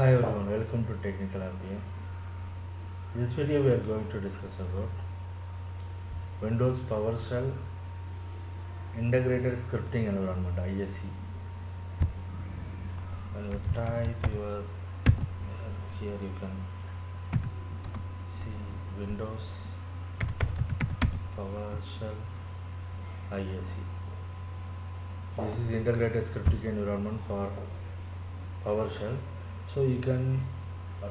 Hi everyone, welcome to Technical RPM. In this video we are going to discuss about Windows PowerShell Integrated Scripting Environment ISE. When you type your here you can see Windows PowerShell ISE. This is integrated scripting environment for PowerShell. So you can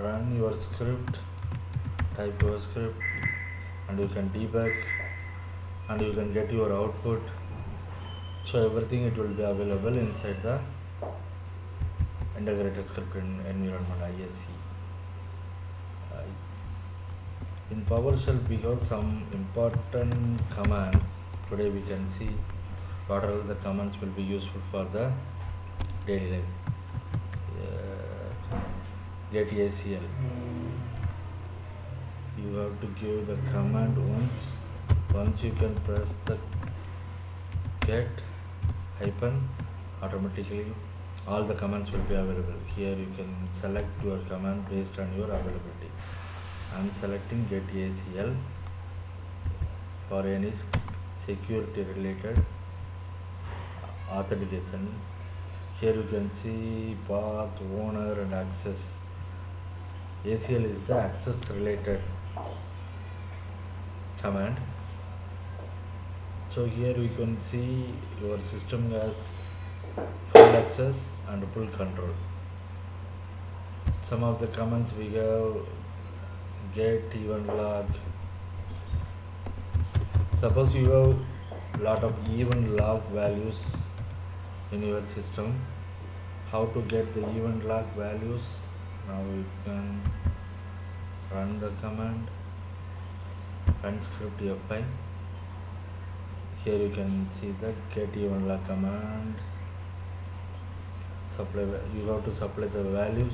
run your script, type your script, and you can debug, and you can get your output. So everything it will be available inside the integrated scripting environment ISE. In PowerShell we have some important commands. Today we can see what are the commands will be useful for the daily life. Get-EventLog. You have to give the command once you can press the get hyphen, automatically all the commands will be available. Here you can select your command based on your availability. I am selecting get-EventLog for any security related authentication. Here you can see path, owner and access. ACL is the access related command. So here we can see your system has full access and full control. Some of the commands we have Get-EventLog. Suppose you have lot of event log values in your system. How to get the event log values? Now you can run the command run script F5. Here you can see the Get-EventLog command. You have to supply the values.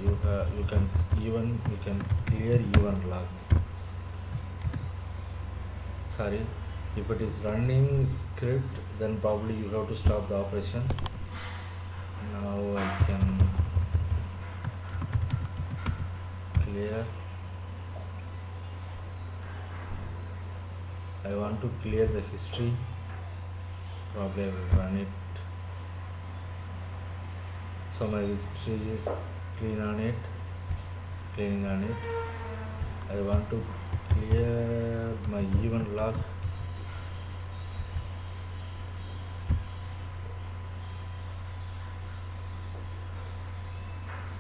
You can clear event log. Sorry, if it is running script, then probably you have to stop the operation. Now I can clear. I want to clear the history. Probably I will run it. So my history is cleaning on it. I want to clear my event log.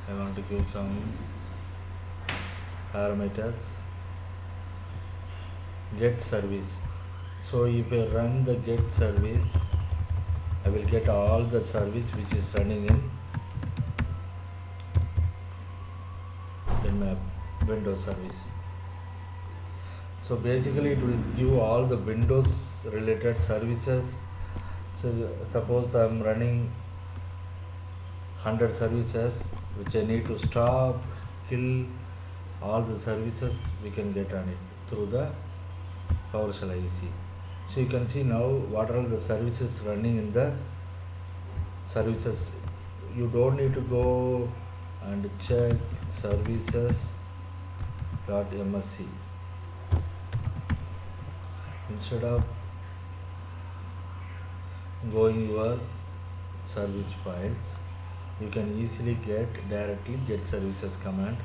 I want to give some parameters. Get service. So if I run the get service, I will get all the service which is running in my Windows service. So basically it will give all the Windows related services. So suppose I am running 100 services which I need to stop, kill all the services we can get on it through the PowerShell ISE. So you can see now what are all the services running in the services. You don't need to go and check services.msc. Instead of going your service files, you can easily directly get services command.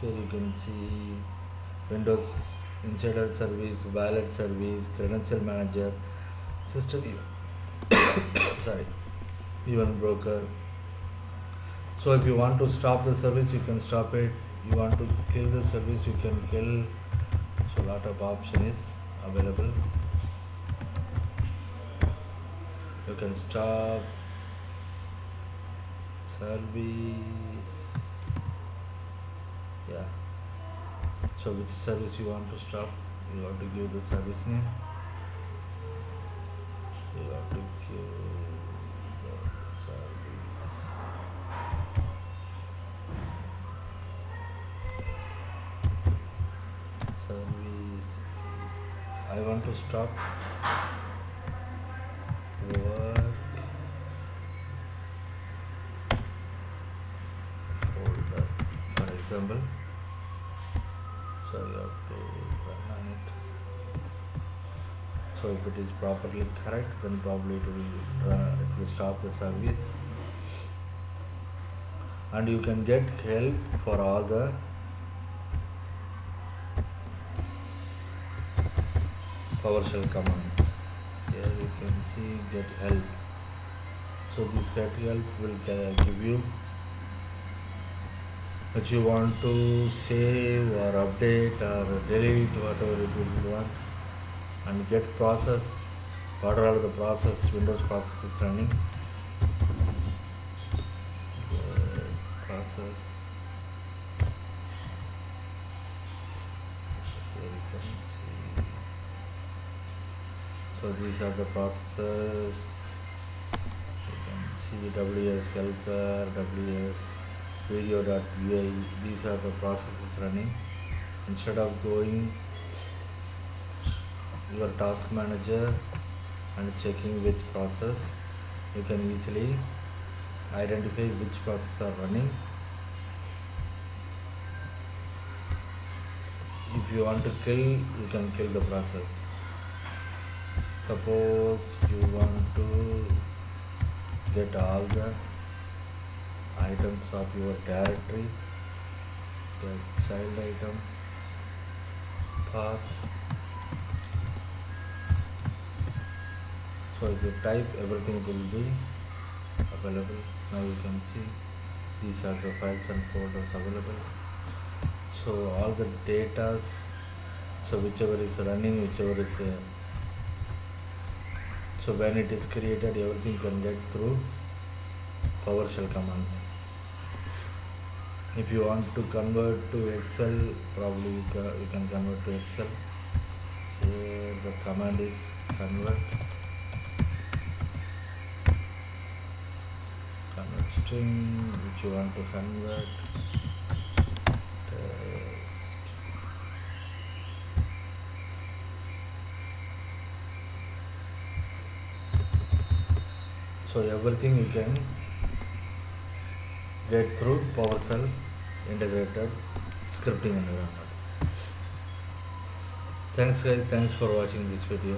Here you can see Windows Insider Service, Wallet Service, Credential Manager, System Event Broker. So if you want to stop the service, you can stop it. You want to kill the service, you can kill. So lot of option is available. You can stop service. Yeah. So which service you want to stop? You have to give the service name. You have to give the service. I want to stop work disassemble, so you have to run on it. So if it is properly correct, then probably it will stop the service, and you can get help for all the PowerShell commands. Here you can see get help. So this get help will give you that you want to save or update or delete, whatever it will want, and get process, what are the process, Windows process is running, process. Here you can see. So these are the processes. You can see WS helper, WS video.ui. These are the processes running. Instead of going your task manager and checking which process, you can easily identify which processes are running. If you want to kill, you can kill the process. Suppose you want to get all the items of your directory, the child item, path. So if you type, everything will be available. Now you can see these are the files and folders available. So all the data, so whichever is running, whichever is so when it is created, everything can get through PowerShell commands. If you want to convert to Excel, probably you can convert to Excel. Here the command is convert string, which you want to convert. So everything you can get through PowerShell integrated scripting environment. Thanks guys, thanks for watching this video.